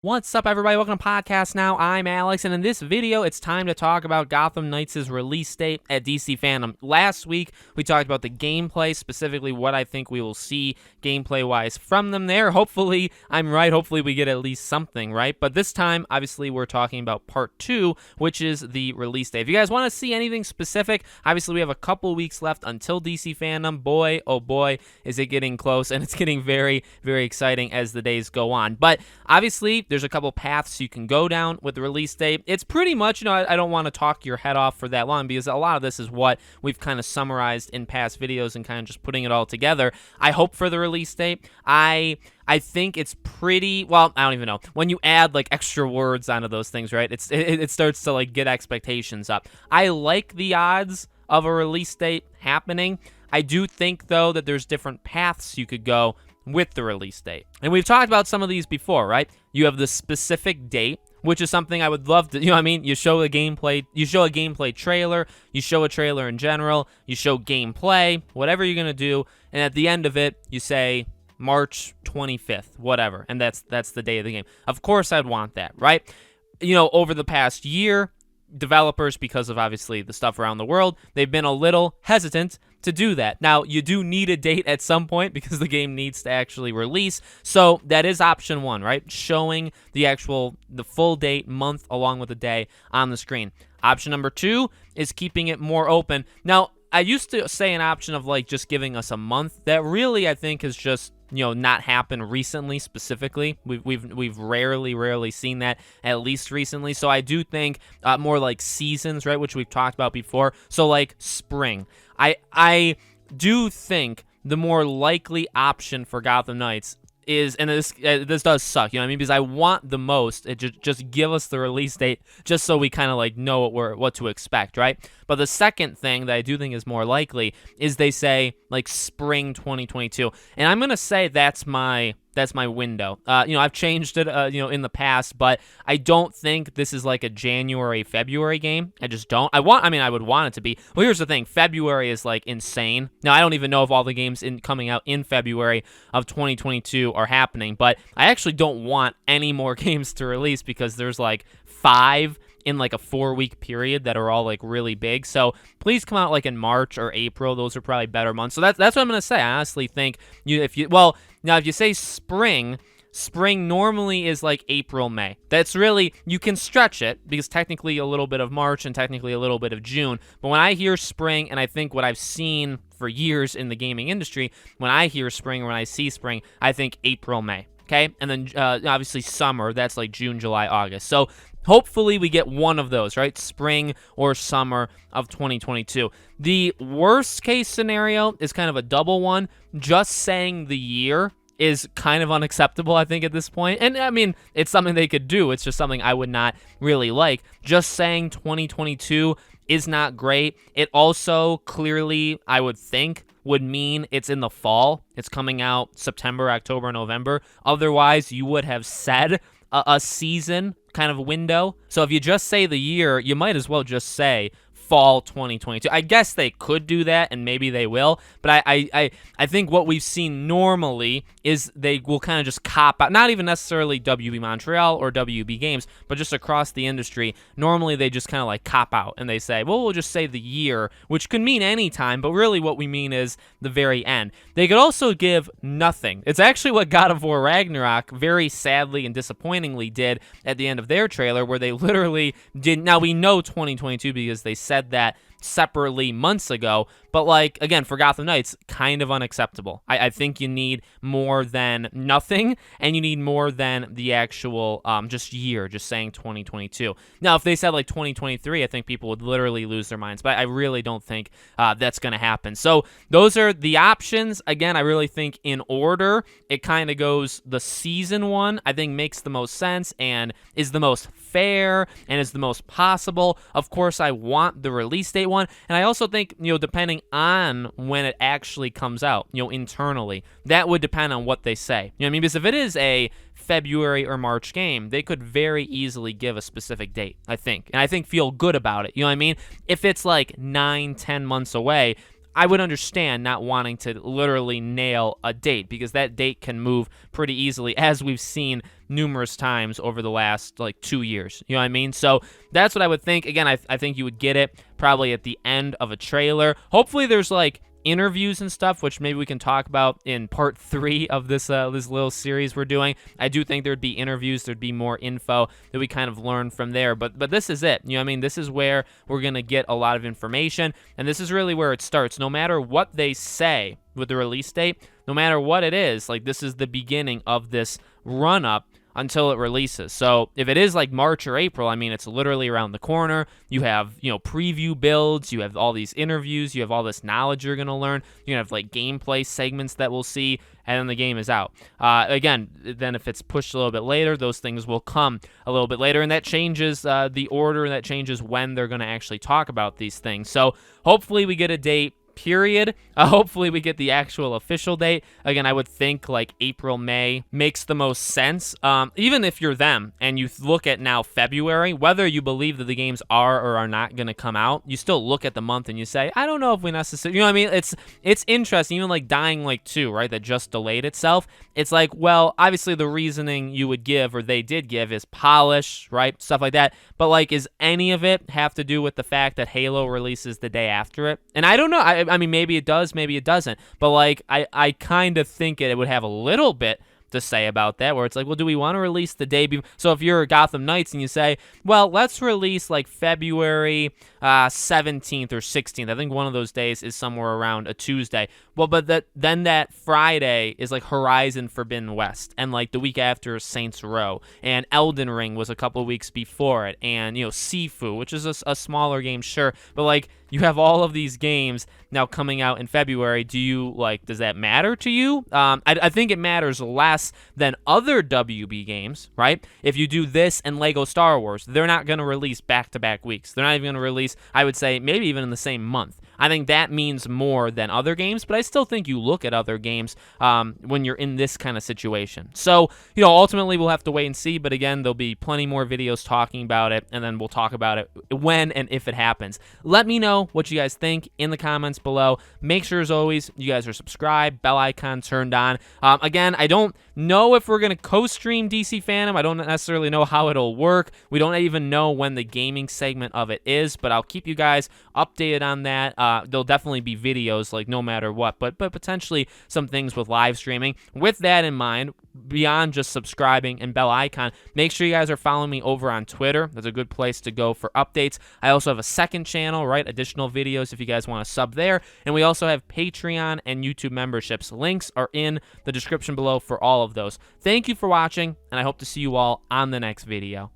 What's up, everybody? Welcome to Podcast Now. I'm Alex, and in this video, it's time to talk about Gotham Knights' release date at DC Fandom. Last week, we talked about the gameplay, specifically what I think we will see gameplay-wise from them there. Hopefully, I'm right. Hopefully, we get at least something, right? But this time, obviously, we're talking about Part 2, which is the release date. If you guys want to see anything specific, obviously, we have a couple weeks left until DC Fandom. Boy, oh boy, is it getting close, and it's getting very, very exciting as the days go on. But obviously, there's a couple paths you can go down with the release date. It's pretty much, I don't want to talk your head off for that long because a lot of this is what we've kind of summarized in past videos and kind of just putting it all together. I hope for the release date. I think it's pretty, well, I don't even know. When you add like extra words onto those things, right, it starts to like get expectations up. I like the odds of a release date happening. I do think, though, that there's different paths you could go with the release date. And we've talked about some of these before, right? You have the specific date, which is something I would love to, you show a gameplay trailer, you show a trailer in general, you show gameplay, whatever you're going to do, and at the end of it, you say March 25th, whatever, and that's the day of the game. Of course, I'd want that, right? Over the past year, developers, because of obviously the stuff around the world, they've been a little hesitant to do that. Now, you do need a date at some point because the game needs to actually release. So that is option one, right? Showing the full date, month, along with the day on the screen. Option number two is keeping it more open. Now, I used to say an option of like just giving us a month. That really, I think, has just not happened recently. Specifically, we've rarely seen that, at least recently. So I do think more like seasons, right, which we've talked about before. So like spring. I do think the more likely option for Gotham Knights is, and this does suck, because I want the most. Just give us the release date, just so we kind of like know what to expect, right? But the second thing that I do think is more likely is they say like spring 2022, and I'm gonna say that's my window. I've changed it, in the past, but I don't think this is like a January, February game. I just don't. I would want it to be. Well, here's the thing. February is like insane. Now, I don't even know if all the games coming out in February of 2022 are happening, but I actually don't want any more games to release because there's like 5 in like a 4-week period that are all like really big. So please come out like in March or April. Those are probably better months. So that's what I'm gonna say. I honestly think if you say spring normally is like April, May. That's really, you can stretch it because technically a little bit of March and technically a little bit of June. But when I hear spring, and I think what I've seen for years in the gaming industry, when I hear spring or when I see spring, I think April, May. Okay, and then obviously summer, that's like June, July, August. So hopefully we get one of those, right? Spring or summer of 2022. The worst case scenario is kind of a double one. Just saying the year is kind of unacceptable, I think, at this point. And I mean, it's something they could do. It's just something I would not really like. Just saying 2022 is not great. It also clearly, I would think, would mean it's in the fall. It's coming out September, October, November. Otherwise, you would have said a season kind of window. So if you just say the year, you might as well just say fall 2022. I guess they could do that, and maybe they will, but I think what we've seen normally is they will kind of just cop out, not even necessarily WB Montreal or WB Games, but just across the industry. Normally they just kind of like cop out, and they say, well, we'll just say the year, which could mean any time, but really what we mean is the very end. They could also give nothing. It's actually what God of War Ragnarok very sadly and disappointingly did at the end of their trailer, where they literally did. Now we know 2022 because they said that separately months ago, but like, again, for Gotham Knights, kind of unacceptable. I think you need more than nothing, and you need more than the actual just year, just saying 2022. Now, if they said like 2023, I think people would literally lose their minds, but I really don't think that's going to happen. So those are the options. Again, I really think in order, it kind of goes the season one, I think makes the most sense and is the most fair and is the most possible. Of course, I want the release date one, and I also think, depending on when it actually comes out, internally, that would depend on what they say. Because if it is a February or March game, they could very easily give a specific date, I think, and I think feel good about it. If it's like 9-10 months away, I would understand not wanting to literally nail a date, because that date can move pretty easily, as we've seen numerous times over the last like 2 years. You know what I mean? So that's what I would think. Again, I think you would get it probably at the end of a trailer. Hopefully there's like interviews and stuff, which maybe we can talk about in part 3 of this little series we're doing. I do think there'd be interviews, there'd be more info that we kind of learn from there. But this is it. You know what I mean? This is where we're gonna get a lot of information, and this is really where it starts. No matter what they say with the release date, no matter what it is, like, this is the beginning of this run up until it releases. So if it is like March or April, I mean, it's literally around the corner. You have, preview builds, you have all these interviews, you have all this knowledge you're going to learn, you have like gameplay segments that we'll see, and then the game is out. Again, then if it's pushed a little bit later, those things will come a little bit later, and that changes the order, and that changes when they're going to actually talk about these things. So hopefully we get a date, period. Hopefully we get the actual official date. Again, I would think like April, May makes the most sense. Even if you're them and you look at now February, whether you believe that the games are or are not going to come out, you still look at the month and you say, I don't know if we necessarily, you know what I mean? It's interesting. Even like Dying Light 2, right, that just delayed itself. It's like, well, obviously the reasoning you would give, or they did give, is polish, right? Stuff like that. But like, is any of it have to do with the fact that Halo releases the day after it? And I don't know. I mean, maybe it does, maybe it doesn't. But like, I kind of think it would have a little bit to say about that, where it's like, well, do we want to release the day before? So if you're Gotham Knights and you say, well, let's release like February 17th or 16th. I think one of those days is somewhere around a Tuesday. Well, but then that Friday is like Horizon Forbidden West, and like the week after is Saints Row, and Elden Ring was a couple weeks before it, and Sifu, which is a smaller game, sure, but like, you have all of these games now coming out in February. Does that matter to you? I think it matters less than other WB games, right? If you do this and Lego Star Wars, they're not going to release back-to-back weeks. They're not even going to release, I would say, maybe even in the same month. I think that means more than other games, but I still think you look at other games when you're in this kind of situation. So, ultimately we'll have to wait and see, but again, there'll be plenty more videos talking about it, and then we'll talk about it when and if it happens. Let me know what you guys think in the comments below. Make sure, as always, you guys are subscribed, bell icon turned on. Again, I don't know if we're going to co-stream DC Fandom. I don't necessarily know how it'll work. We don't even know when the gaming segment of it is, but I'll keep you guys updated on that. There'll definitely be videos, like, no matter what, but potentially some things with live streaming. With that in mind, beyond just subscribing and bell icon, make sure you guys are following me over on Twitter. That's a good place to go for updates. I also have a second channel, right? Additional videos if you guys want to sub there. And we also have Patreon and YouTube memberships. Links are in the description below for all of those. Thank you for watching, and I hope to see you all on the next video.